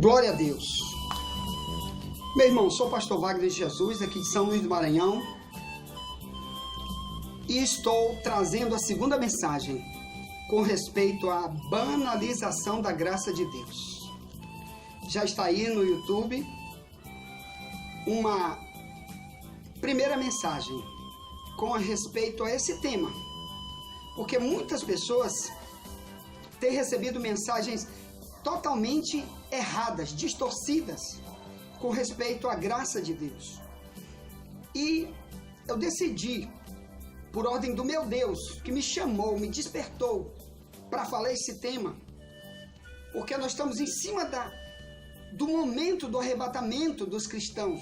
Glória a Deus. Meu irmão, sou o pastor Wagner de Jesus, aqui de São Luís do Maranhão, e estou trazendo a segunda mensagem com respeito à banalização da graça de Deus. Já está aí no YouTube uma primeira mensagem com respeito a esse tema, porque muitas pessoas têm recebido mensagens totalmente erradas, distorcidas com respeito à graça de Deus. E eu decidi, por ordem do meu Deus, que me chamou, me despertou para falar esse tema, porque nós estamos em cima do momento do arrebatamento dos cristãos,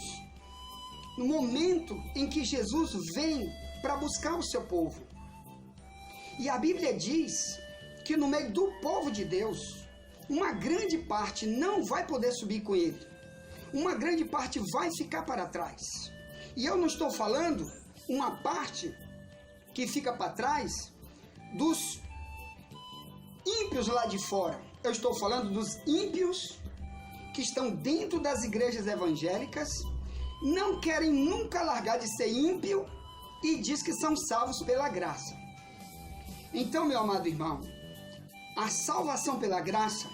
no momento em que Jesus vem para buscar o seu povo. E a Bíblia diz que no meio do povo de Deus, uma grande parte não vai poder subir com ele. Uma grande parte vai ficar para trás. E eu não estou falando uma parte que fica para trás dos ímpios lá de fora. Eu estou falando dos ímpios que estão dentro das igrejas evangélicas, não querem nunca largar de ser ímpio e diz que são salvos pela graça. Então, meu amado irmão, a salvação pela graça,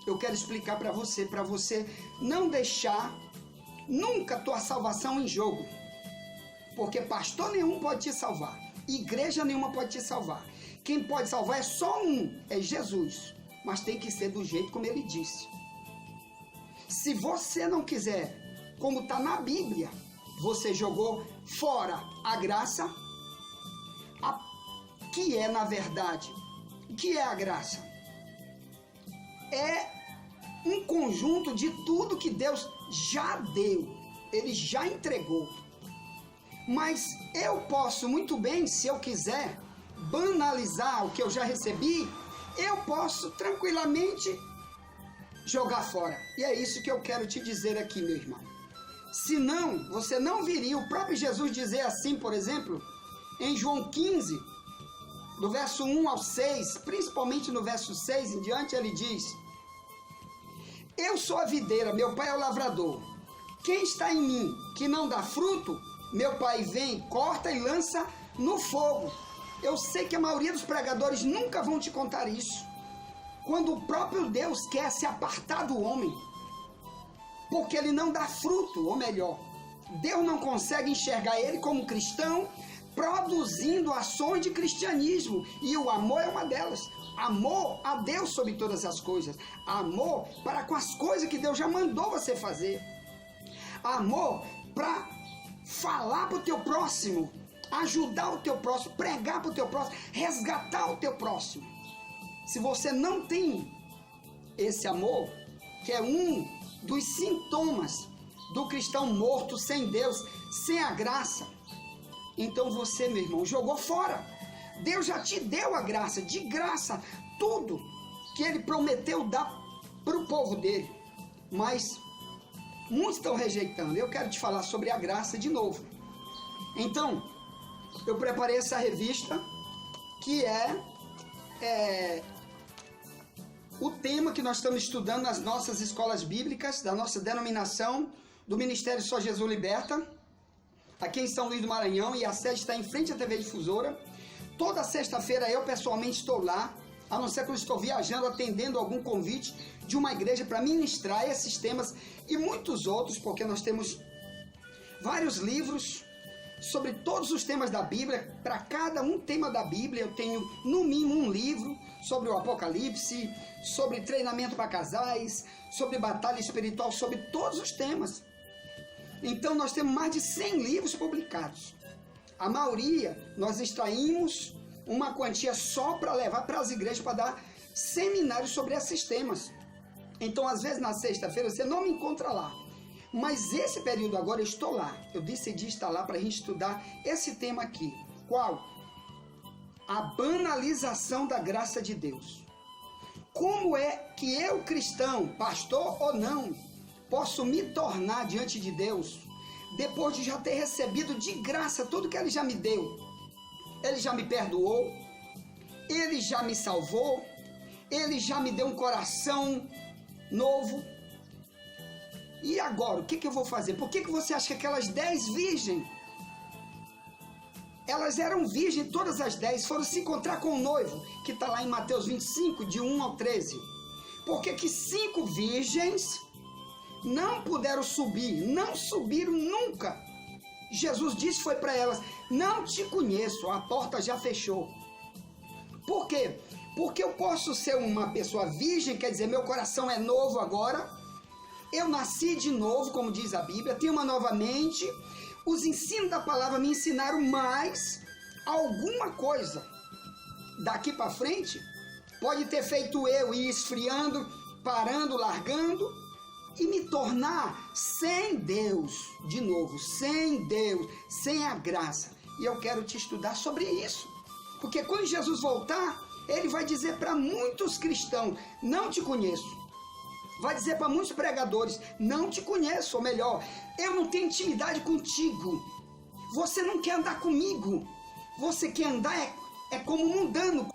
eu quero explicar para você não deixar nunca a tua salvação em jogo. Porque pastor nenhum pode te salvar, igreja nenhuma pode te salvar. Quem pode salvar é só um, é Jesus. Mas tem que ser do jeito como ele disse. Se você não quiser, como está na Bíblia, você jogou fora a graça, que é na verdade, o que é a graça? É um conjunto de tudo que Deus já deu, Ele já entregou. Mas eu posso muito bem, se eu quiser, banalizar o que eu já recebi, eu posso tranquilamente jogar fora. E é isso que eu quero te dizer aqui, meu irmão. Senão, você não viria o próprio Jesus dizer assim, por exemplo, em João 15, do verso 1 ao 6, principalmente no verso 6 em diante, ele diz: eu sou a videira, meu pai é o lavrador. Quem está em mim, que não dá fruto, meu pai vem, corta e lança no fogo. Eu sei que a maioria dos pregadores nunca vão te contar isso. Quando o próprio Deus quer se apartar do homem, porque ele não dá fruto, ou melhor, Deus não consegue enxergar ele como cristão, produzindo ações de cristianismo, e o amor é uma delas. Amor a Deus sobre todas as coisas, amor para com as coisas que Deus já mandou você fazer, amor para falar para o teu próximo, ajudar o teu próximo, pregar para o teu próximo, resgatar o teu próximo. Se você não tem esse amor, que é um dos sintomas do cristão morto, sem Deus, sem a graça, então você, meu irmão, jogou fora. Deus já te deu a graça, de graça, tudo que Ele prometeu dar para o povo dele. Mas muitos estão rejeitando. Eu quero te falar sobre a graça de novo. Então, eu preparei essa revista, que é o tema que nós estamos estudando nas nossas escolas bíblicas, da nossa denominação, do Ministério Só Jesus Liberta, aqui em São Luís do Maranhão, e a sede está em frente à TV Difusora. Toda sexta-feira eu pessoalmente estou lá, a não ser que eu estou viajando, atendendo algum convite de uma igreja para ministrar esses temas e muitos outros, porque nós temos vários livros sobre todos os temas da Bíblia. Para cada um tema da Bíblia eu tenho no mínimo um livro sobre o Apocalipse, sobre treinamento para casais, sobre batalha espiritual, sobre todos os temas. Então nós temos mais de 100 livros publicados. A maioria nós extraímos uma quantia só para levar para as igrejas, para dar seminários sobre esses temas. Então às vezes na sexta-feira você não me encontra lá. Mas esse período agora eu estou lá. Eu decidi estar lá para a gente estudar esse tema aqui. Qual? A banalização da graça de Deus. Como é que eu, cristão, pastor ou não, posso me tornar diante de Deus, depois de já ter recebido de graça tudo que Ele já me deu? Ele já me perdoou, Ele já me salvou, Ele já me deu um coração novo, E agora, o que eu vou fazer? Por que você acha que aquelas 10 virgens, elas eram virgens, todas as 10 foram se encontrar com o noivo, que está lá em Mateus 25, de 1 ao 13. Por que 5 virgens não puderam subir, não subiram nunca? Jesus disse, foi para elas, não te conheço, a porta já fechou. Por quê? Porque eu posso ser uma pessoa virgem, quer dizer, meu coração é novo agora, eu nasci de novo, como diz a Bíblia, tenho uma nova mente, os ensinos da palavra me ensinaram mais alguma coisa. Daqui para frente, pode ter feito eu ir esfriando, parando, largando, e me tornar sem Deus, de novo, sem Deus, sem a graça. E eu quero te estudar sobre isso. Porque quando Jesus voltar, ele vai dizer para muitos cristãos, não te conheço. Vai dizer para muitos pregadores, não te conheço, ou melhor, eu não tenho intimidade contigo. Você não quer andar comigo. Você quer andar é como mundano.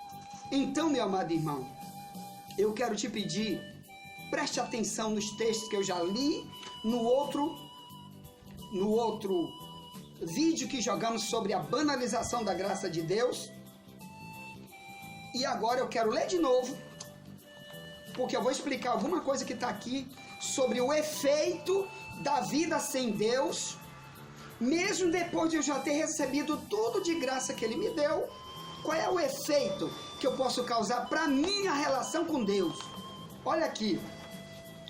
Então, meu amado irmão, eu quero te pedir, preste atenção nos textos que eu já li no outro vídeo que jogamos sobre a banalização da graça de Deus. E agora eu quero ler de novo, porque eu vou explicar alguma coisa que está aqui sobre o efeito da vida sem Deus, mesmo depois de eu já ter recebido tudo de graça que Ele me deu. Qual é o efeito que eu posso causar para a minha relação com Deus? Olha aqui.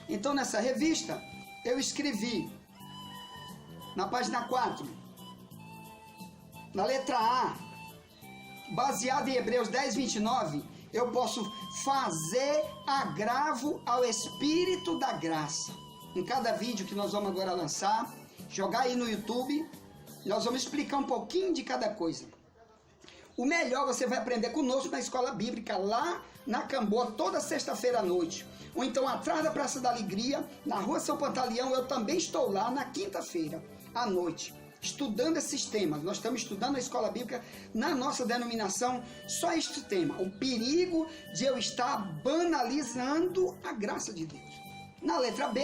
Então, nessa revista, eu escrevi, na página 4, na letra A, baseado em Hebreus 10, 29, eu posso fazer agravo ao Espírito da graça. Em cada vídeo que nós vamos agora lançar, jogar aí no YouTube, nós vamos explicar um pouquinho de cada coisa. O melhor você vai aprender conosco na Escola Bíblica, lá na Camboa, toda sexta-feira à noite. Ou então atrás da Praça da Alegria, na Rua São Pantaleão, eu também estou lá na quinta-feira à noite, estudando esses temas. Nós estamos estudando a Escola Bíblica na nossa denominação, só este tema, o perigo de eu estar banalizando a graça de Deus. Na letra B,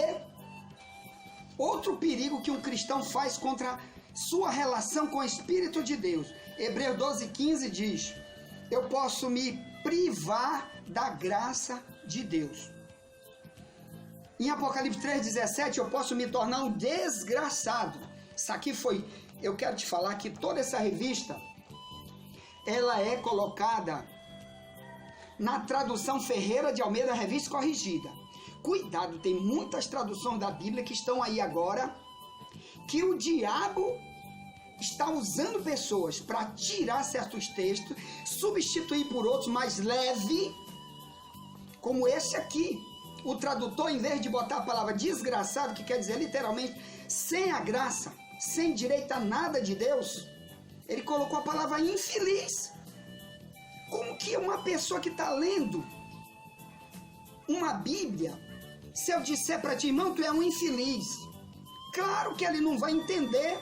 outro perigo que um cristão faz contra sua relação com o Espírito de Deus. Hebreus 12, 15 diz, eu posso me privar da graça de Deus. Em Apocalipse 3,17, eu posso me tornar um desgraçado. Isso aqui eu quero te falar que toda essa revista, ela é colocada na tradução Ferreira de Almeida, Revista Corrigida. Cuidado, tem muitas traduções da Bíblia que estão aí agora, que o diabo está usando pessoas para tirar certos textos, substituir por outros mais leves, como esse aqui. O tradutor, em vez de botar a palavra desgraçado, que quer dizer literalmente sem a graça, sem direito a nada de Deus, ele colocou a palavra infeliz. Como que uma pessoa que está lendo uma Bíblia, se eu disser para ti, irmão, tu é um infeliz, claro que ele não vai entender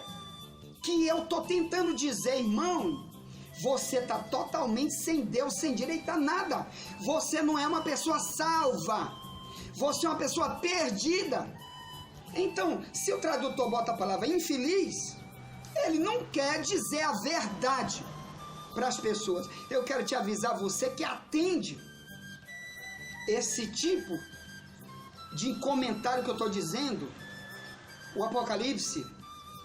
que eu estou tentando dizer, irmão, você está totalmente sem Deus, sem direito a nada. Você não é uma pessoa salva. Você é uma pessoa perdida. Então, se o tradutor bota a palavra infeliz, ele não quer dizer a verdade para as pessoas. Eu quero te avisar, você que atende esse tipo de comentário que eu estou dizendo, o Apocalipse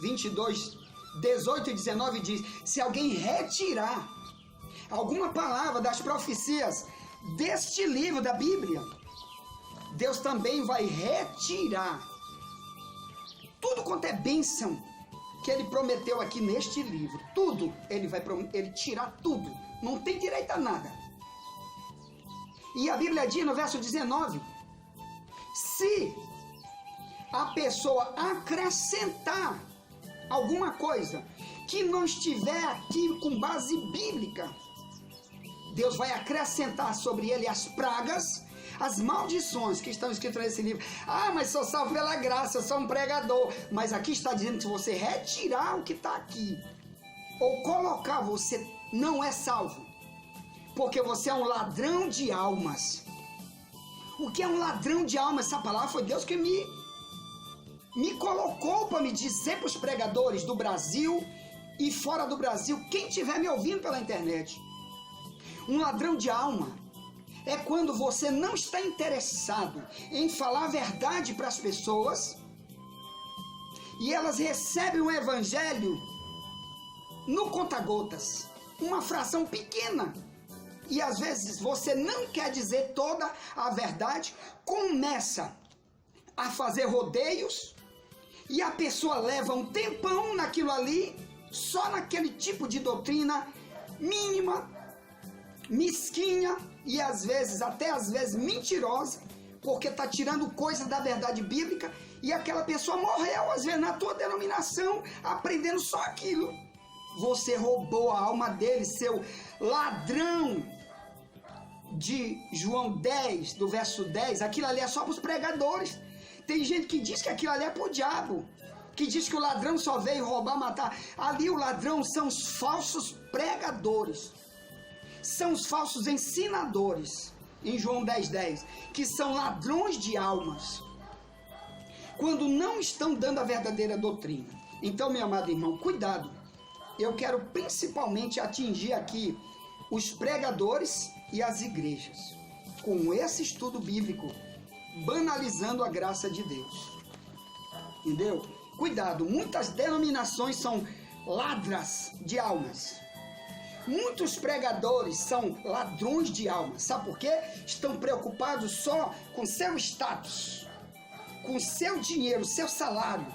22, 18 e 19 diz, se alguém retirar alguma palavra das profecias deste livro da Bíblia, Deus também vai retirar tudo quanto é bênção que Ele prometeu aqui neste livro. Tudo, Ele tirar tudo. Não tem direito a nada. E a Bíblia diz no verso 19, se a pessoa acrescentar alguma coisa que não estiver aqui com base bíblica, Deus vai acrescentar sobre ele as pragas, as maldições que estão escritas nesse livro. Ah, mas sou salvo pela graça, eu sou um pregador. Mas aqui está dizendo que se você retirar o que está aqui, ou colocar, você não é salvo, porque você é um ladrão de almas. O que é um ladrão de almas? Essa palavra foi Deus que me me colocou para me dizer para os pregadores do Brasil e fora do Brasil, quem estiver me ouvindo pela internet. Um ladrão de alma é quando você não está interessado em falar a verdade para as pessoas e elas recebem o evangelho no conta-gotas, uma fração pequena. E às vezes você não quer dizer toda a verdade, começa a fazer rodeios e a pessoa leva um tempão naquilo ali, só naquele tipo de doutrina mínima, mesquinha e às vezes mentirosa, porque está tirando coisas da verdade bíblica e aquela pessoa morreu às vezes na tua denominação aprendendo só aquilo. Você roubou a alma dele, seu ladrão. De João 10, do verso 10, aquilo ali é só para os pregadores. Tem gente que diz que aquilo ali é para o diabo, que diz que o ladrão só veio roubar, matar. Ali o ladrão são os falsos pregadores, são os falsos ensinadores, em João 10, que são ladrões de almas, quando não estão dando a verdadeira doutrina. Então, meu amado irmão, cuidado. Eu quero principalmente atingir aqui os pregadores e as igrejas, com esse estudo bíblico, banalizando a graça de Deus. Entendeu? Cuidado, muitas denominações são ladras de almas. Muitos pregadores são ladrões de almas. Sabe por quê? Estão preocupados só com seu status, com seu dinheiro, seu salário,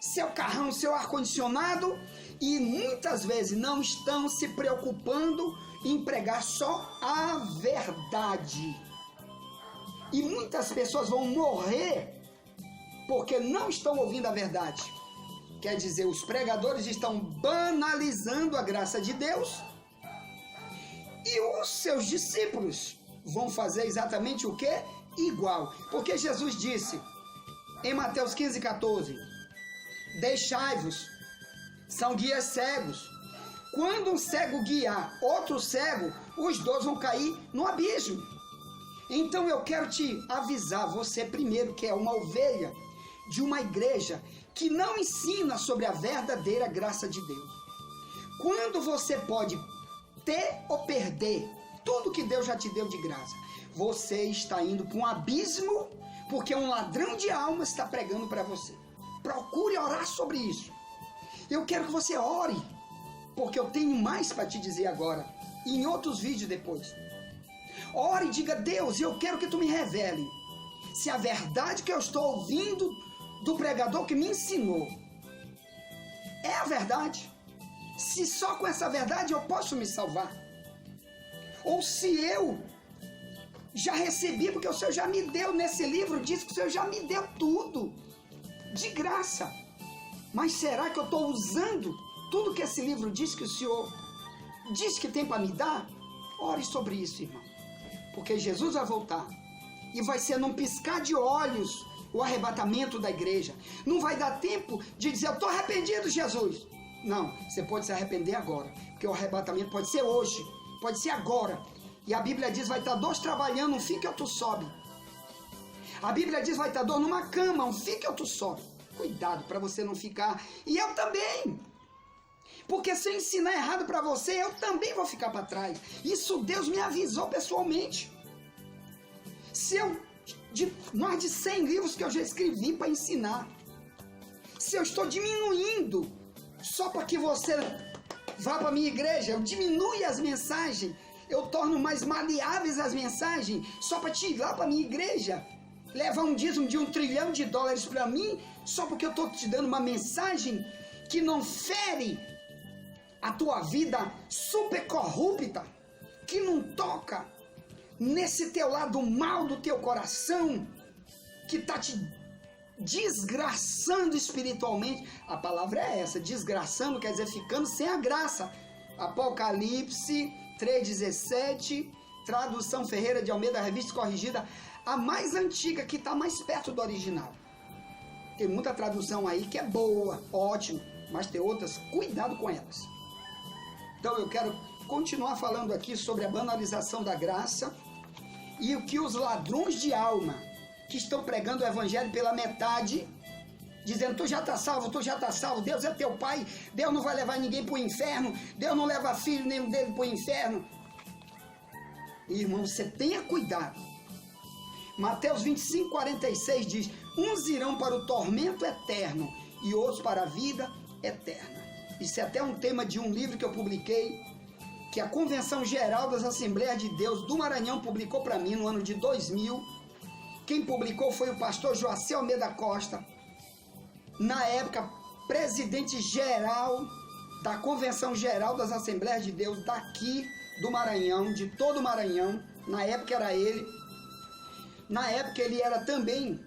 seu carrão, seu ar-condicionado, e muitas vezes não estão se preocupando em pregar só a verdade. E muitas pessoas vão morrer porque não estão ouvindo a verdade. Quer dizer, os pregadores estão banalizando a graça de Deus e os seus discípulos vão fazer exatamente o que? Igual. Porque Jesus disse em Mateus 15:14, deixai-vos, são guias cegos. Quando um cego guiar outro cego, os dois vão cair no abismo. Então eu quero te avisar, você primeiro que é uma ovelha de uma igreja que não ensina sobre a verdadeira graça de Deus. Quando você pode ter ou perder tudo que Deus já te deu de graça, você está indo para um abismo, porque um ladrão de almas está pregando para você. Procure orar sobre isso. Eu quero que você ore, porque eu tenho mais para te dizer agora, e em outros vídeos depois. Ore e diga, Deus, eu quero que tu me revele se a verdade que eu estou ouvindo do pregador que me ensinou é a verdade. Se só com essa verdade eu posso me salvar. Ou se eu já recebi, porque o Senhor já me deu, nesse livro diz que o Senhor já me deu tudo, de graça. Mas será que eu estou usando tudo que esse livro diz que o Senhor diz que tem para me dar? Ore sobre isso, irmão. Porque Jesus vai voltar. E vai ser num piscar de olhos o arrebatamento da igreja. Não vai dar tempo de dizer, eu estou arrependido, Jesus. Não, você pode se arrepender agora. Porque o arrebatamento pode ser hoje, pode ser agora. E a Bíblia diz, vai estar dois trabalhando, um fica e outro sobe. A Bíblia diz, vai estar dois numa cama, um fica e outro sobe. Cuidado para você não ficar. E eu também. Porque se eu ensinar errado para você, eu também vou ficar para trás. Isso Deus me avisou pessoalmente. De mais de 100 livros que eu já escrevi para ensinar. Se eu estou diminuindo só para que você vá para a minha igreja, eu diminuo as mensagens, eu torno mais maleáveis as mensagens, só para te ir lá para a minha igreja, levar um dízimo de $1 trilhão para mim, só porque eu estou te dando uma mensagem que não fere a tua vida super corrupta, que não toca nesse teu lado mal do teu coração, que está te desgraçando espiritualmente. A palavra é essa, desgraçando quer dizer ficando sem a graça. Apocalipse 3,17, tradução Ferreira de Almeida, revista corrigida, a mais antiga, que está mais perto do original. Tem muita tradução aí que é boa, ótimo, mas tem outras, cuidado com elas. Então eu quero continuar falando aqui sobre a banalização da graça e o que os ladrões de alma que estão pregando o evangelho pela metade dizendo, tu já está salvo, Deus é teu pai, Deus não vai levar ninguém para o inferno, Deus não leva filho nenhum dele para o inferno. Irmão, você tenha cuidado. Mateus 25, 46 diz, uns irão para o tormento eterno e outros para a vida eterna. Isso é até um tema de um livro que eu publiquei, que a Convenção Geral das Assembleias de Deus do Maranhão publicou para mim no ano de 2000. Quem publicou foi o pastor Joacir Almeida Costa, na época presidente geral da Convenção Geral das Assembleias de Deus daqui do Maranhão, de todo o Maranhão. Na época era ele. Na época ele era também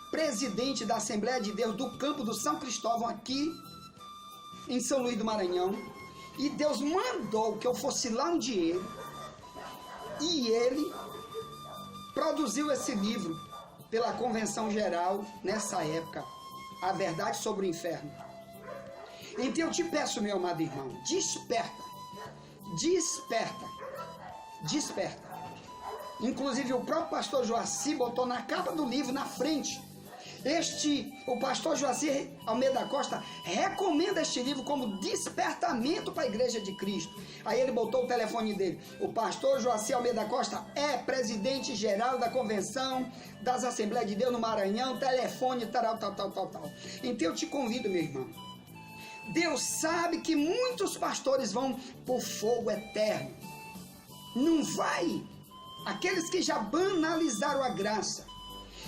presidente da Assembleia de Deus do campo do São Cristóvão, aqui em São Luís do Maranhão. E Deus mandou que eu fosse lá onde ele, e ele produziu esse livro pela Convenção Geral nessa época, A Verdade sobre o Inferno. Então eu te peço, meu amado irmão, desperta, desperta, desperta. Inclusive o próprio pastor Joacir botou na capa do livro, na frente, o pastor Joacir Almeida Costa recomenda este livro como despertamento para a Igreja de Cristo. Aí ele botou o telefone dele. O pastor Joacir Almeida Costa é presidente geral da Convenção das Assembleias de Deus no Maranhão, telefone, tal. Então eu te convido, meu irmão. Deus sabe que muitos pastores vão por fogo eterno. Não vai. Aqueles que já banalizaram a graça,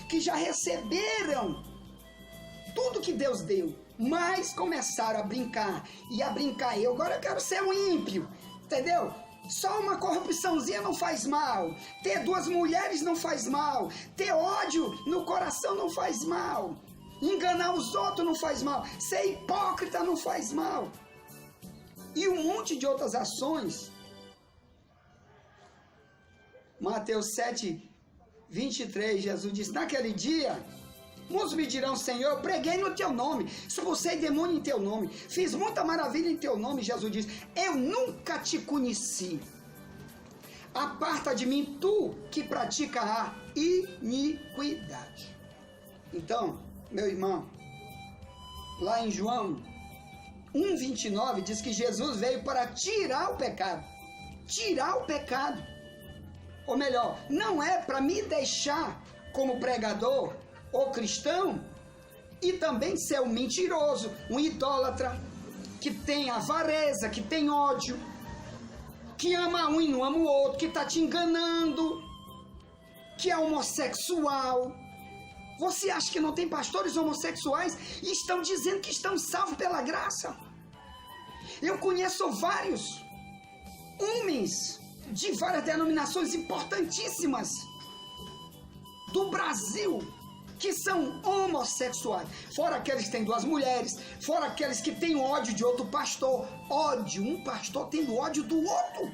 que já receberam tudo que Deus deu, mas começaram a brincar, agora eu quero ser um ímpio, entendeu? Só uma corrupçãozinha não faz mal, ter duas mulheres não faz mal, ter ódio no coração não faz mal, enganar os outros não faz mal, ser hipócrita não faz mal, e um monte de outras ações. Mateus 7, 23, Jesus disse, naquele dia, muitos me dirão, Senhor, eu preguei no teu nome, expulsei demônio em teu nome, fiz muita maravilha em teu nome. Jesus disse, eu nunca te conheci, aparta de mim, tu que pratica a iniquidade. Então, meu irmão, lá em João 1,29 diz que Jesus veio para tirar o pecado, ou melhor, não é para me deixar como pregador ou cristão e também ser um mentiroso, um idólatra, que tem avareza, que tem ódio, que ama um e não ama o outro, que está te enganando, que é homossexual. Você acha que não tem pastores homossexuais e estão dizendo que estão salvos pela graça? Eu conheço vários homens de várias denominações importantíssimas do Brasil que são homossexuais, fora aqueles que têm duas mulheres, fora aqueles que têm ódio de outro pastor, um pastor tendo ódio do outro,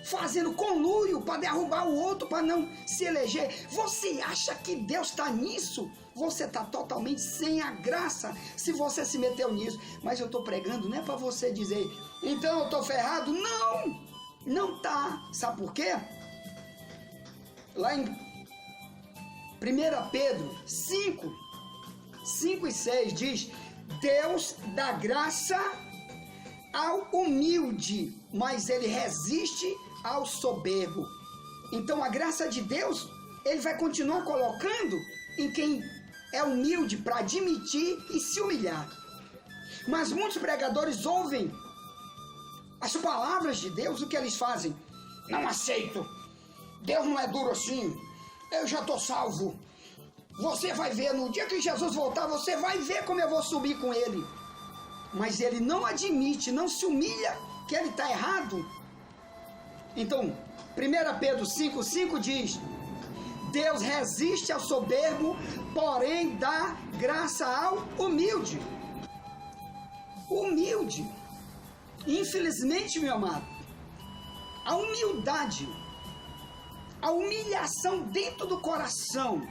fazendo conluio para derrubar o outro, para não se eleger. Você acha que Deus está nisso? Você está totalmente sem a graça se você se meteu nisso. Mas eu estou pregando, não é para você dizer, então eu estou ferrado. Não tá. Sabe por quê? Lá em 1 Pedro 5 e 6 diz, Deus dá graça ao humilde, mas ele resiste ao soberbo. Então a graça de Deus, ele vai continuar colocando em quem é humilde para admitir e se humilhar. Mas muitos pregadores ouvem as palavras de Deus, o que eles fazem? Não aceito. Deus não é duro assim. Eu já estou salvo. Você vai ver, no dia que Jesus voltar, você vai ver como eu vou subir com ele. Mas ele não admite, não se humilha que ele está errado. Então, 1 Pedro 5,5 diz, Deus resiste ao soberbo, porém dá graça ao humilde. Humilde. Infelizmente, meu amado, a humildade, a humilhação dentro do coração,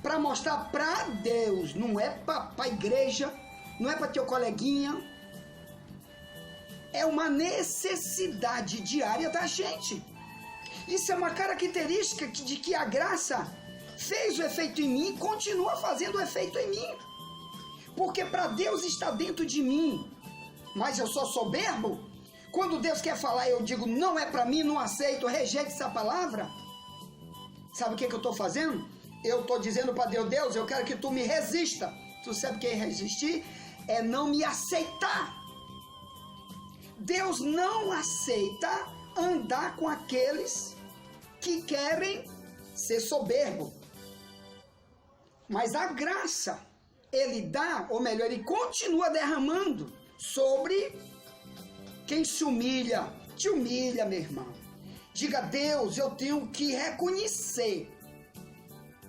para mostrar para Deus, não é para a igreja, não é para teu coleguinha, é uma necessidade diária da gente. Isso é uma característica de que a graça fez o efeito em mim e continua fazendo o efeito em mim. Porque para Deus está dentro de mim. Mas eu sou soberbo? Quando Deus quer falar, eu digo, não é para mim, não aceito, rejeito essa palavra. Sabe o que eu estou fazendo? Eu estou dizendo para Deus, Deus, eu quero que tu me resista. Tu sabe o que é resistir? É não me aceitar. Deus não aceita andar com aqueles que querem ser soberbo. Mas a graça, Ele dá, ou melhor, Ele continua derramando sobre quem se humilha. Te humilha, meu irmão. Diga, Deus, eu tenho que reconhecer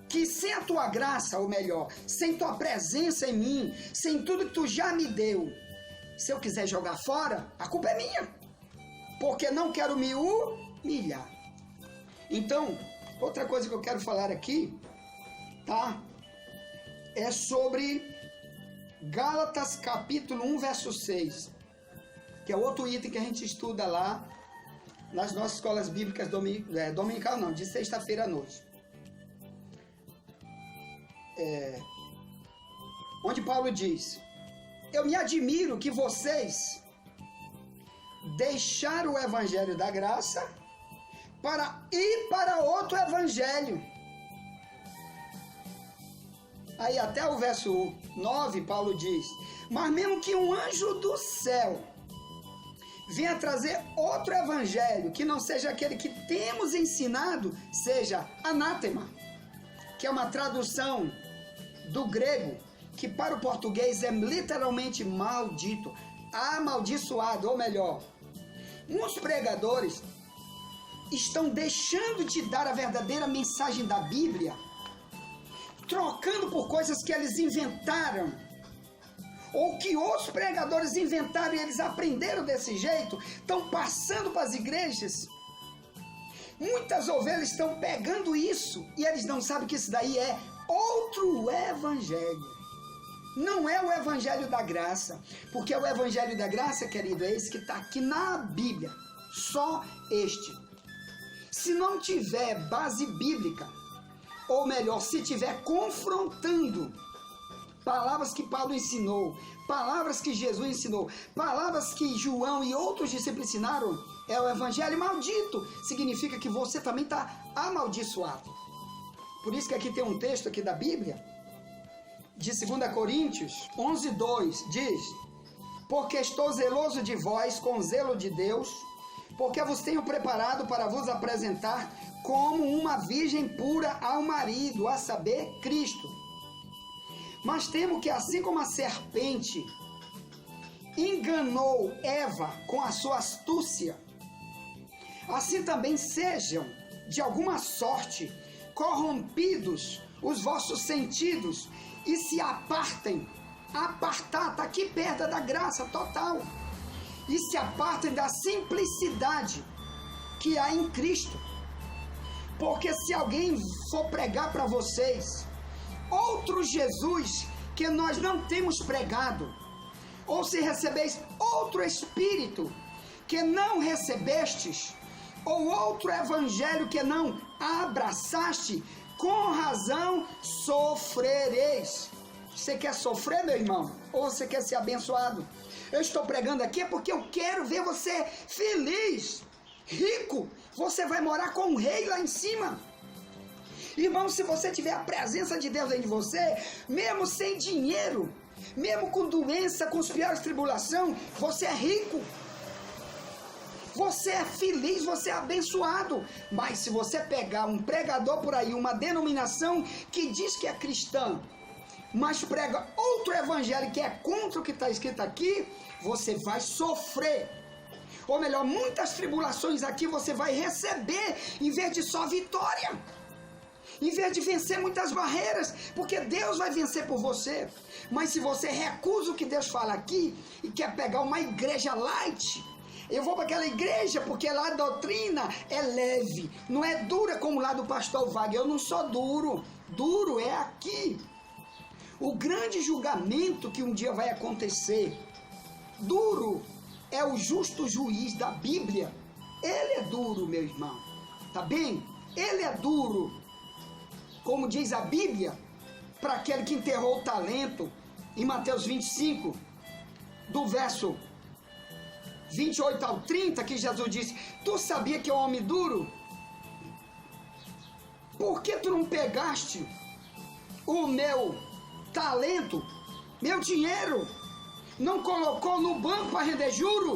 que sem a tua graça, ou melhor, sem tua presença em mim, sem tudo que tu já me deu, se eu quiser jogar fora, a culpa é minha, porque não quero me humilhar. Então, outra coisa que eu quero falar aqui, tá? É sobre Gálatas capítulo 1, verso 6, que é outro item que a gente estuda lá nas nossas escolas bíblicas dominical não, de sexta-feira à noite. Onde Paulo diz, eu me admiro que vocês deixaram o evangelho da graça para ir para outro evangelho. Aí até o verso 9, Paulo diz, mas mesmo que um anjo do céu venha trazer outro evangelho, que não seja aquele que temos ensinado, seja anátema, que é uma tradução do grego, que para o português é literalmente maldito, amaldiçoado, ou melhor, uns pregadores estão deixando de dar a verdadeira mensagem da Bíblia, trocando por coisas que eles inventaram, ou que outros pregadores inventaram e eles aprenderam desse jeito, estão passando para as igrejas. Muitas ovelhas estão pegando isso e eles não sabem que isso daí é outro evangelho. Não é o evangelho da graça, porque o evangelho da graça, querido, é esse que está aqui na Bíblia, só este. Se não tiver base bíblica, ou melhor, se tiver confrontando palavras que Paulo ensinou, palavras que Jesus ensinou, palavras que João e outros discípulos ensinaram, é o evangelho maldito, significa que você também está amaldiçoado. Por isso que aqui tem um texto aqui da Bíblia, de 2 Coríntios 11:2, diz, porque estou zeloso de vós com zelo de Deus, porque vos tenho preparado para vos apresentar como uma virgem pura ao marido, a saber, Cristo. Mas temo que assim como a serpente enganou Eva com a sua astúcia, assim também sejam, de alguma sorte, corrompidos os vossos sentidos e se apartem. Apartar, está aqui perto da graça total. E se apartem da simplicidade que há em Cristo. Porque se alguém for pregar para vocês outro Jesus que nós não temos pregado, ou se recebeis outro Espírito que não recebestes, ou outro Evangelho que não abraçaste, com razão sofrereis. Você quer sofrer, meu irmão? Ou você quer ser abençoado? Eu estou pregando aqui porque eu quero ver você feliz, rico. Você vai morar com um rei lá em cima. Irmão, se você tiver a presença de Deus dentro de você, mesmo sem dinheiro, mesmo com doença, com as piores tribulações, você é rico. Você é feliz, você é abençoado. Mas se você pegar um pregador por aí, uma denominação que diz que é cristã, mas prega outro evangelho que é contra o que está escrito aqui, você vai sofrer. Ou melhor, muitas tribulações aqui você vai receber, em vez de só vitória. Em vez de vencer muitas barreiras, porque Deus vai vencer por você. Mas se você recusa o que Deus fala aqui e quer pegar uma igreja light, eu vou para aquela igreja porque lá a doutrina é leve, não é dura como lá do pastor Wagner. Eu não sou duro, duro é aqui. O grande julgamento que um dia vai acontecer, duro, é o justo juiz da Bíblia. Ele é duro, meu irmão, tá bem? Ele é duro. Como diz a Bíblia, para aquele que enterrou o talento em Mateus 25, do verso 28 ao 30, que Jesus disse: tu sabia que é um homem duro? Por que tu não pegaste o meu talento, meu dinheiro, não colocou no banco para render juro?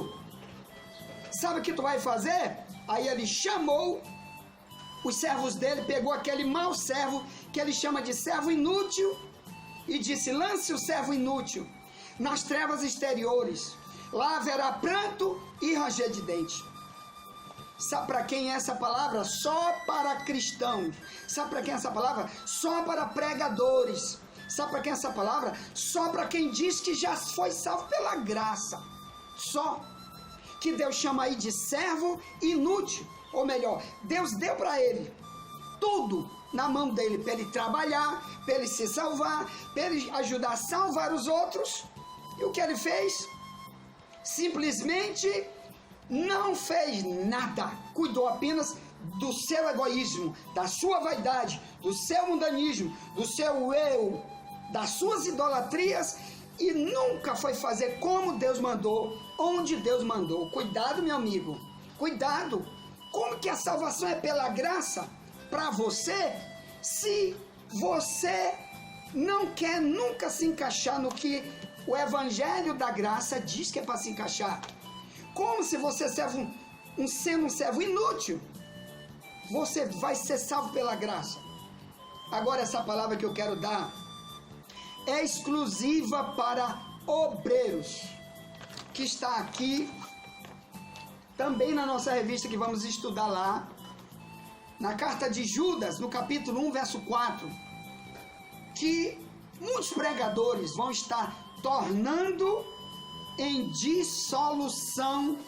Sabe o que tu vai fazer? Aí ele chamou os servos dele, pegou aquele mau servo, que ele chama de servo inútil, e disse: lance o servo inútil nas trevas exteriores, lá haverá pranto e ranger de dente. Sabe para quem é essa palavra? Só para cristãos. Sabe para quem é essa palavra? Só para pregadores. Sabe para quem é essa palavra? Só para quem diz que já foi salvo pela graça. Só. Que Deus chama aí de servo inútil. Ou melhor, Deus deu para ele tudo na mão dele, para ele trabalhar, para ele se salvar, para ele ajudar a salvar os outros. E o que ele fez? Simplesmente não fez nada, cuidou apenas do seu egoísmo, da sua vaidade, do seu mundanismo, do seu eu, das suas idolatrias, e nunca foi fazer como Deus mandou, onde Deus mandou. Cuidado, meu amigo, cuidado. Como que a salvação é pela graça para você, se você não quer nunca se encaixar no que o evangelho da graça diz que é para se encaixar? Como se você sendo um servo inútil, você vai ser salvo pela graça? Agora, essa palavra que eu quero dar é exclusiva para obreiros, que está aqui também na nossa revista que vamos estudar lá, na carta de Judas, no capítulo 1, verso 4, que muitos pregadores vão estar tornando em dissolução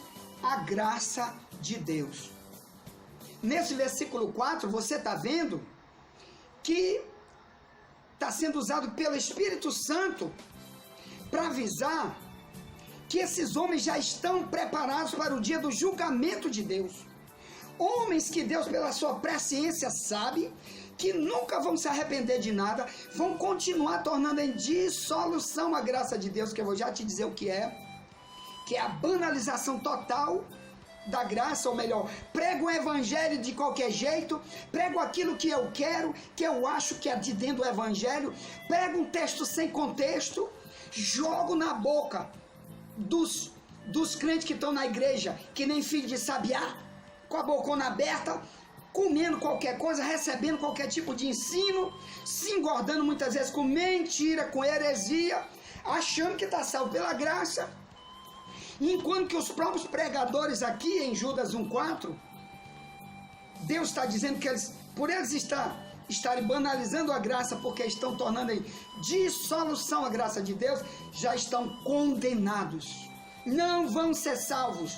a graça de Deus. Nesse versículo 4, você está vendo que está sendo usado pelo Espírito Santo para avisar que esses homens já estão preparados para o dia do julgamento de Deus. Homens que Deus, pela sua presciência, sabe que nunca vão se arrepender de nada, vão continuar tornando em dissolução a graça de Deus, que eu vou já te dizer o que é a banalização total da graça, ou melhor, prego o evangelho de qualquer jeito, prego aquilo que eu quero, que eu acho que é de dentro do evangelho, prego um texto sem contexto, jogo na boca dos crentes que estão na igreja, que nem filho de sabiá, com a bocona aberta, comendo qualquer coisa, recebendo qualquer tipo de ensino, se engordando muitas vezes com mentira, com heresia, achando que está salvo pela graça. Enquanto que os próprios pregadores aqui em Judas 1,4, Deus está dizendo que eles, por eles estarem banalizando a graça, porque estão tornando em dissolução a graça de Deus, já estão condenados, não vão ser salvos.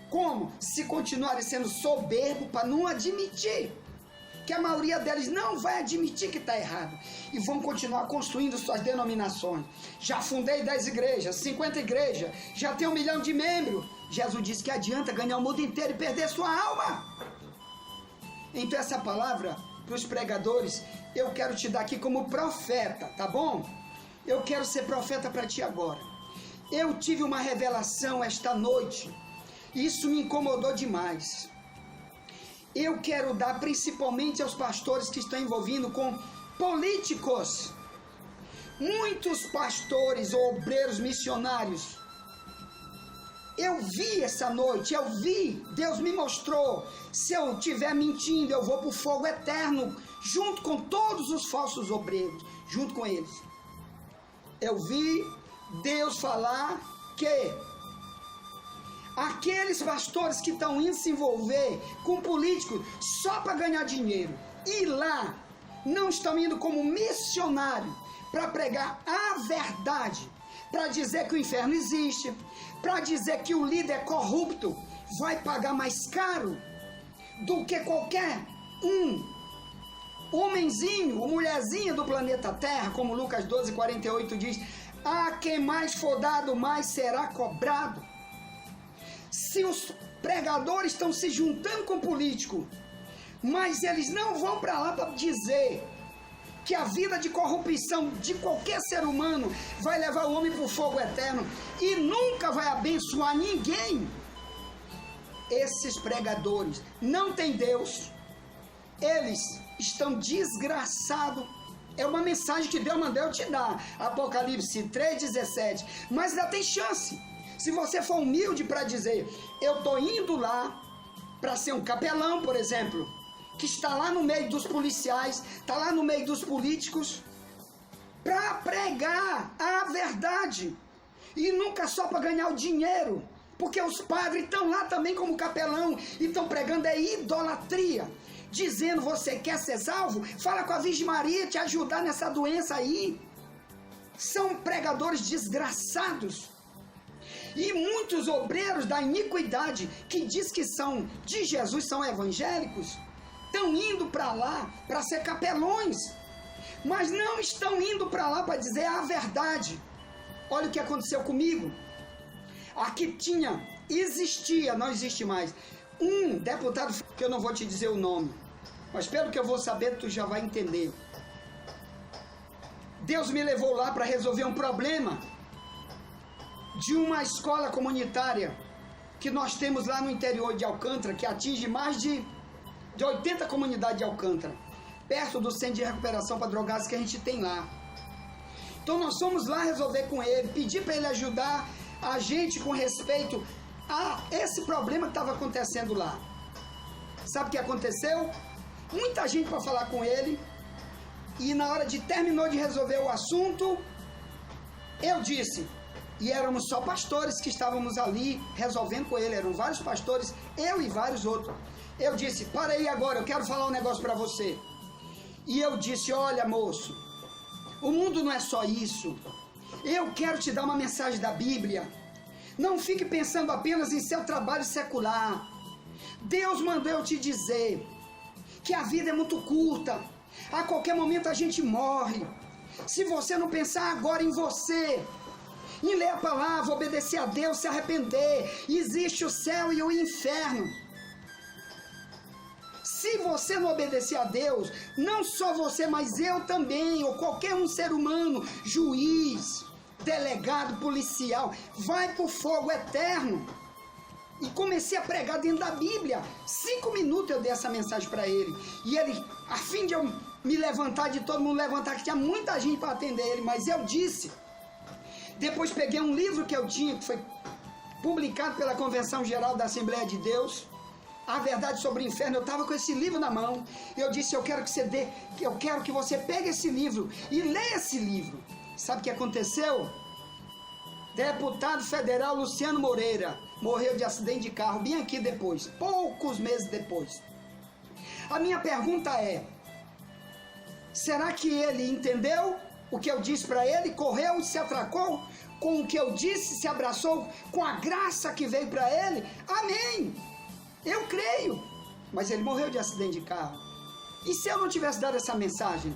Como? Se continuarem sendo soberbos para não admitir, que a maioria deles não vai admitir que está errado, e vão continuar construindo suas denominações. Já fundei 10 igrejas, 50 igrejas, já tenho 1 milhão de membros. Jesus disse que adianta ganhar o mundo inteiro e perder sua alma. Então essa palavra para os pregadores, eu quero te dar aqui como profeta, tá bom? Eu quero ser profeta para ti agora. Eu tive uma revelação esta noite, isso me incomodou demais. Eu quero dar principalmente aos pastores que estão envolvidos com políticos. Muitos pastores ou obreiros missionários. Eu vi essa noite, Deus me mostrou. Se eu estiver mentindo, eu vou para o fogo eterno, junto com todos os falsos obreiros, junto com eles. Eu vi Deus falar que aqueles pastores que estão indo se envolver com políticos só para ganhar dinheiro, e lá não estão indo como missionário para pregar a verdade, para dizer que o inferno existe, para dizer que o líder corrupto vai pagar mais caro do que qualquer homenzinho ou mulherzinha do planeta Terra, como Lucas 12:48 diz: a quem mais for dado, mais será cobrado. Se os pregadores estão se juntando com político, mas eles não vão para lá para dizer que a vida de corrupção de qualquer ser humano vai levar o homem para o fogo eterno e nunca vai abençoar ninguém. Esses pregadores não têm Deus, eles estão desgraçados. É uma mensagem que Deus mandou eu te dar, Apocalipse 3,17, mas ainda tem chance, se você for humilde para dizer, eu estou indo lá para ser um capelão, por exemplo, que está lá no meio dos policiais, está lá no meio dos políticos, para pregar a verdade, e nunca só para ganhar o dinheiro, porque os padres estão lá também como capelão, e estão pregando idolatria, dizendo, você quer ser salvo? Fala com a Virgem Maria te ajudar nessa doença aí. São pregadores desgraçados. E muitos obreiros da iniquidade, que diz que são de Jesus, são evangélicos, estão indo para lá para ser capelões, mas não estão indo para lá para dizer a verdade. Olha o que aconteceu comigo. Aqui existia, não existe mais, um deputado, que eu não vou te dizer o nome, mas pelo que eu vou saber, tu já vai entender. Deus me levou lá para resolver um problema de uma escola comunitária que nós temos lá no interior de Alcântara, que atinge mais de 80 comunidades de Alcântara, perto do centro de recuperação para drogados que a gente tem lá. Então nós fomos lá resolver com ele, pedir para ele ajudar a gente com respeito a esse problema que estava acontecendo lá. Sabe o que aconteceu? Muita gente para falar com ele, e na hora de terminou de resolver o assunto, eu disse, e éramos só pastores que estávamos ali resolvendo com ele, eram vários pastores, eu e vários outros. Eu disse, para aí agora, eu quero falar um negócio para você. E eu disse, olha moço, o mundo não é só isso, eu quero te dar uma mensagem da Bíblia, não fique pensando apenas em seu trabalho secular. Deus mandou eu te dizer que a vida é muito curta, a qualquer momento a gente morre. Se você não pensar agora em você, em ler a palavra, obedecer a Deus, se arrepender, existe o céu e o inferno. Se você não obedecer a Deus, não só você, mas eu também, ou qualquer um ser humano, juiz, delegado, policial, vai para o fogo eterno. E comecei a pregar dentro da Bíblia. 5 minutos eu dei essa mensagem para ele. E ele, a fim de eu me levantar, de todo mundo levantar, que tinha muita gente para atender ele, mas eu disse. Depois peguei um livro que eu tinha, que foi publicado pela Convenção Geral da Assembleia de Deus, A Verdade sobre o Inferno. Eu estava com esse livro na mão. Eu disse, eu quero que você pegue esse livro e leia esse livro. Sabe o que aconteceu? Deputado federal Luciano Moreira morreu de acidente de carro bem aqui depois, poucos meses depois. A minha pergunta é, será que ele entendeu o que eu disse para ele, correu e se atracou com o que eu disse, se abraçou com a graça que veio para ele? Amém! Eu creio, mas ele morreu de acidente de carro. E se eu não tivesse dado essa mensagem?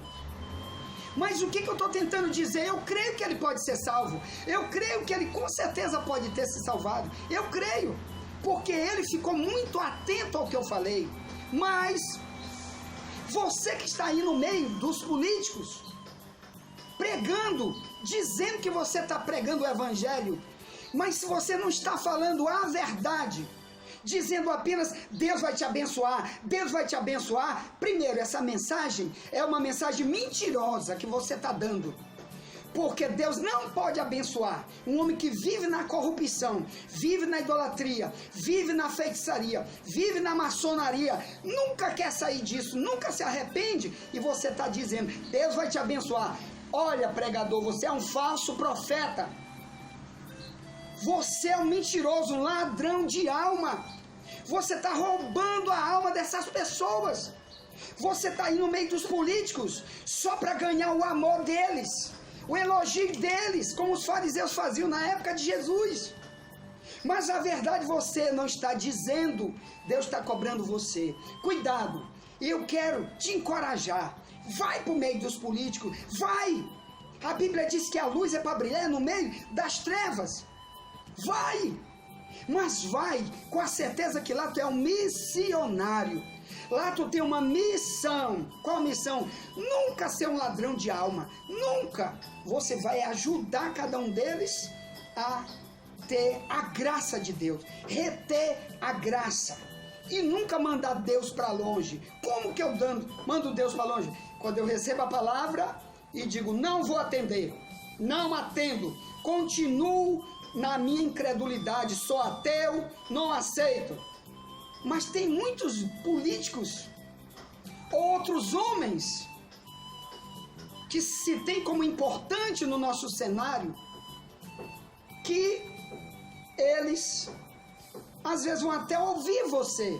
Mas o que eu estou tentando dizer? Eu creio que ele pode ser salvo. Eu creio que ele com certeza pode ter se salvado. Eu creio, porque ele ficou muito atento ao que eu falei. Mas você que está aí no meio dos políticos, pregando, dizendo que você está pregando o evangelho, mas se você não está falando a verdade, dizendo apenas Deus vai te abençoar, Deus vai te abençoar. Primeiro, essa mensagem é uma mensagem mentirosa que você está dando, porque Deus não pode abençoar um homem que vive na corrupção, vive na idolatria, vive na feitiçaria, vive na maçonaria, nunca quer sair disso, nunca se arrepende, e você está dizendo Deus vai te abençoar. Olha, pregador, você é um falso profeta. Você é um mentiroso, um ladrão de alma. Você está roubando a alma dessas pessoas. Você está aí no meio dos políticos só para ganhar o amor deles, o elogio deles, como os fariseus faziam na época de Jesus. Mas a verdade você não está dizendo, Deus está cobrando você. Cuidado, eu quero te encorajar. Vai para o meio dos políticos, vai. A Bíblia diz que a luz é para brilhar no meio das trevas. Vai, mas vai com a certeza que lá tu é um missionário. Lá tu tem uma missão. Qual missão? Nunca ser um ladrão de alma. Nunca. Você vai ajudar cada um deles a ter a graça de Deus. Reter a graça. E nunca mandar Deus para longe. Como que eu mando Deus para longe? Quando eu recebo a palavra e digo, não vou atender. Não atendo. Continuo na minha incredulidade. Sou ateu, não aceito. Mas tem muitos políticos, outros homens, que se tem como importante no nosso cenário, que eles, às vezes, vão até ouvir você.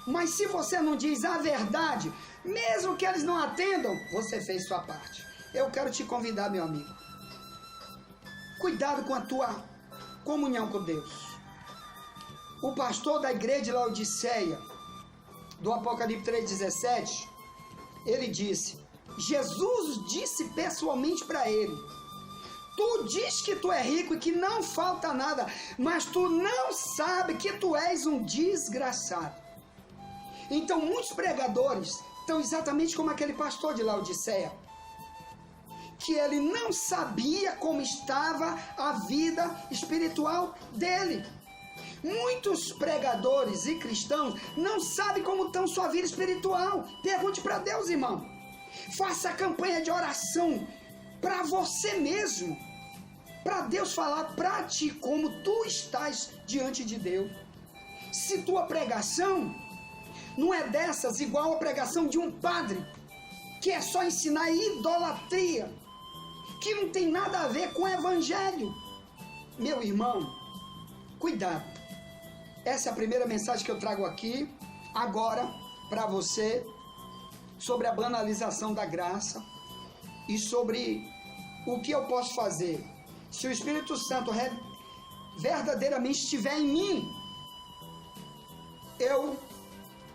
Mas se você não diz a verdade, mesmo que eles não atendam, você fez sua parte. Eu quero te convidar, meu amigo. Cuidado com a tua comunhão com Deus. O pastor da igreja de Laodiceia, do Apocalipse 3,17, ele disse, Jesus disse pessoalmente para ele, tu diz que tu é rico e que não falta nada, mas tu não sabe que tu és um desgraçado. Então muitos pregadores estão exatamente como aquele pastor de Laodiceia, que ele não sabia como estava a vida espiritual dele. Muitos pregadores e cristãos não sabem como está sua vida espiritual. Pergunte para Deus, irmão. Faça a campanha de oração para você mesmo. Para Deus falar para ti como tu estás diante de Deus. Se tua pregação não é dessas igual a pregação de um padre, que é só ensinar idolatria, que não tem nada a ver com o evangelho. Meu irmão, cuidado. Essa é a primeira mensagem que eu trago aqui, agora, para você, sobre a banalização da graça e sobre o que eu posso fazer. Se o Espírito Santo verdadeiramente estiver em mim, eu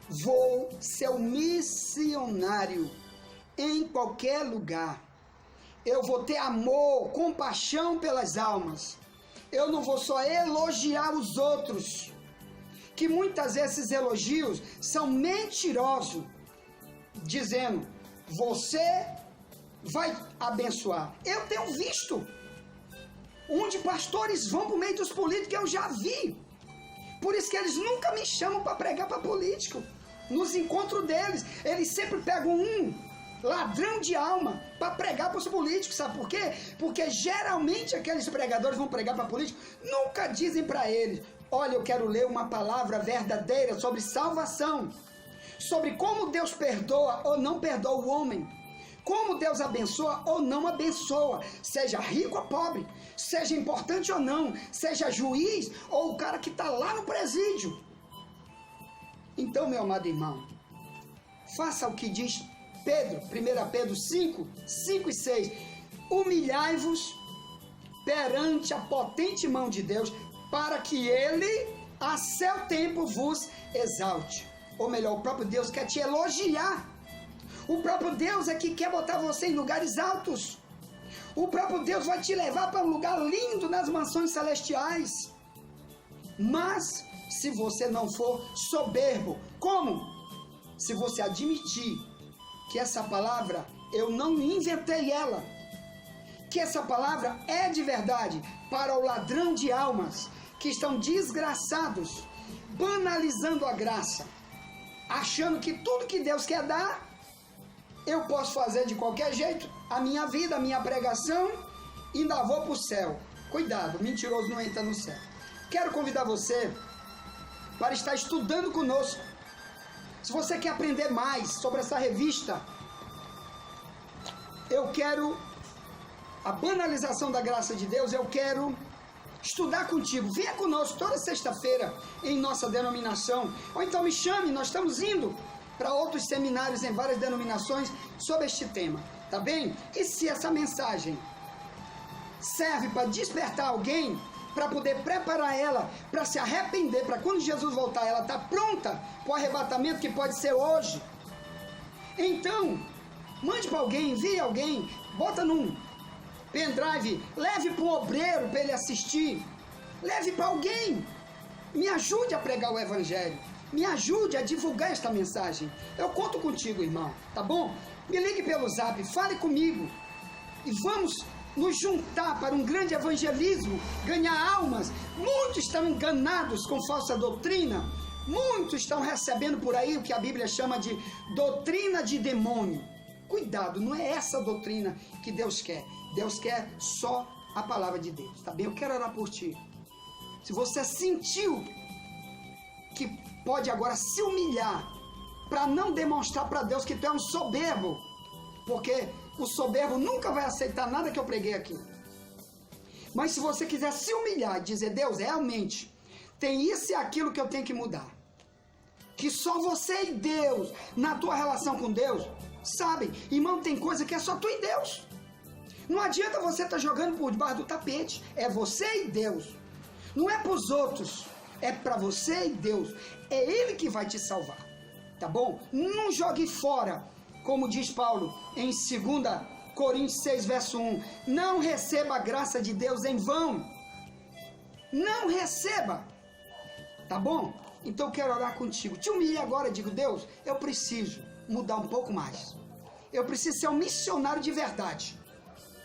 vou ser um missionário em qualquer lugar. Eu vou ter amor, compaixão pelas almas. Eu não vou só elogiar os outros, que muitas vezes esses elogios são mentirosos, dizendo, você vai abençoar. Eu tenho visto onde pastores vão para o meio dos políticos, que eu já vi. Por isso que eles nunca me chamam para pregar para político. Nos encontros deles, eles sempre pegam um ladrão de alma para pregar para os políticos. Sabe por quê? Porque geralmente aqueles pregadores vão pregar para políticos, nunca dizem para eles, olha, eu quero ler uma palavra verdadeira sobre salvação, sobre como Deus perdoa ou não perdoa o homem, como Deus abençoa ou não abençoa, seja rico ou pobre, seja importante ou não, seja juiz ou o cara que está lá no presídio. Então, meu amado irmão, faça o que diz Pedro, 1 Pedro 5 e 6, humilhai-vos perante a potente mão de Deus, para que Ele, a seu tempo, vos exalte. Ou melhor, o próprio Deus quer te elogiar. O próprio Deus é que quer botar você em lugares altos. O próprio Deus vai te levar para um lugar lindo nas mansões celestiais. Mas, se você não for soberbo, como? Se você admitir que essa palavra, eu não inventei ela, que essa palavra é de verdade para o ladrão de almas, que estão desgraçados, banalizando a graça, achando que tudo que Deus quer dar, eu posso fazer de qualquer jeito, a minha vida, a minha pregação, e ainda vou para o céu. Cuidado, mentiroso não entra no céu. Quero convidar você para estar estudando conosco. Se você quer aprender mais sobre essa revista, eu quero a banalização da graça de Deus, eu quero estudar contigo. Venha conosco toda sexta-feira em nossa denominação, ou então me chame, nós estamos indo para outros seminários em várias denominações sobre este tema, tá bem? E se essa mensagem serve para despertar alguém, para poder preparar ela, para se arrepender, para quando Jesus voltar, ela está pronta para o arrebatamento que pode ser hoje, então, mande para alguém, envie alguém, bota num pendrive, leve para um obreiro para ele assistir, leve para alguém, me ajude a pregar o evangelho, me ajude a divulgar esta mensagem. Eu conto contigo, irmão, tá bom? Me ligue pelo zap, fale comigo e vamos nos juntar para um grande evangelismo, ganhar almas. Muitos estão enganados com falsa doutrina, muitos estão recebendo por aí o que a Bíblia chama de doutrina de demônio. Cuidado, não é essa doutrina que Deus quer. Deus quer só a palavra de Deus, tá bem? Eu quero orar por ti. Se você sentiu que pode agora se humilhar para não demonstrar para Deus que tu é um soberbo, porque o soberbo nunca vai aceitar nada que eu preguei aqui. Mas se você quiser se humilhar e dizer, Deus, realmente, tem isso e aquilo que eu tenho que mudar, que só você e Deus, na tua relação com Deus, sabem. Irmão, tem coisa que é só tu e Deus. Não adianta você estar jogando por debaixo do tapete. É você e Deus. Não é para os outros. É para você e Deus. É Ele que vai te salvar. Tá bom? Não jogue fora, como diz Paulo em 2 Coríntios 6, verso 1. Não receba a graça de Deus em vão. Não receba. Tá bom? Então eu quero orar contigo. Te humilhe agora, digo, Deus, eu preciso mudar um pouco mais. Eu preciso ser um missionário de verdade.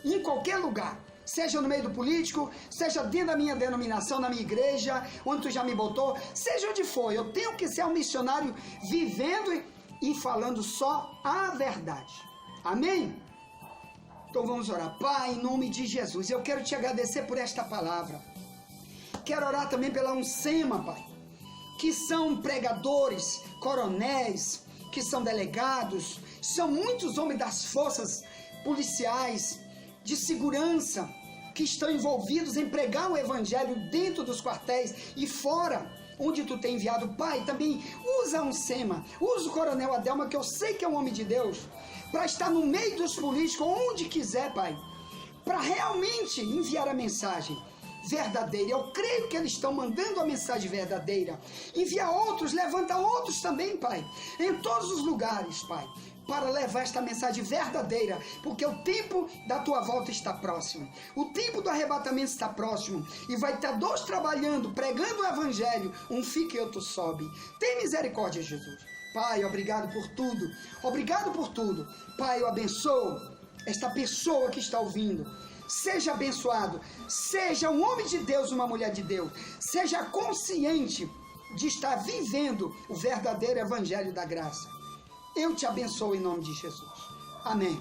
Em qualquer lugar. Seja no meio do político, seja dentro da minha denominação, na minha igreja, onde tu já me botou, seja onde for, eu tenho que ser um missionário vivendo e falando só a verdade. Amém? Então vamos orar. Pai, em nome de Jesus, eu quero te agradecer por esta palavra. Quero orar também pela UNSEMA, Pai, que são pregadores, coronéis, que são delegados, são muitos homens das forças policiais, de segurança, que estão envolvidos em pregar o evangelho dentro dos quartéis e fora, onde tu tem enviado. Pai, também usa a UNSEMA, usa o coronel Adelma, que eu sei que é um homem de Deus, para estar no meio dos políticos, onde quiser, Pai, para realmente enviar a mensagem verdadeira. Eu creio que eles estão mandando a mensagem verdadeira. Envia outros, levanta outros também, Pai, em todos os lugares, Pai, para levar esta mensagem verdadeira, porque o tempo da tua volta está próximo, o tempo do arrebatamento está próximo, e vai estar dois trabalhando, pregando o evangelho, um fica e outro sobe. Tem misericórdia, Jesus. Pai, obrigado por tudo, obrigado por tudo. Pai, eu abençoo esta pessoa que está ouvindo. Seja abençoado, seja um homem de Deus, uma mulher de Deus, seja consciente de estar vivendo o verdadeiro evangelho da graça. Eu te abençoo em nome de Jesus. Amém.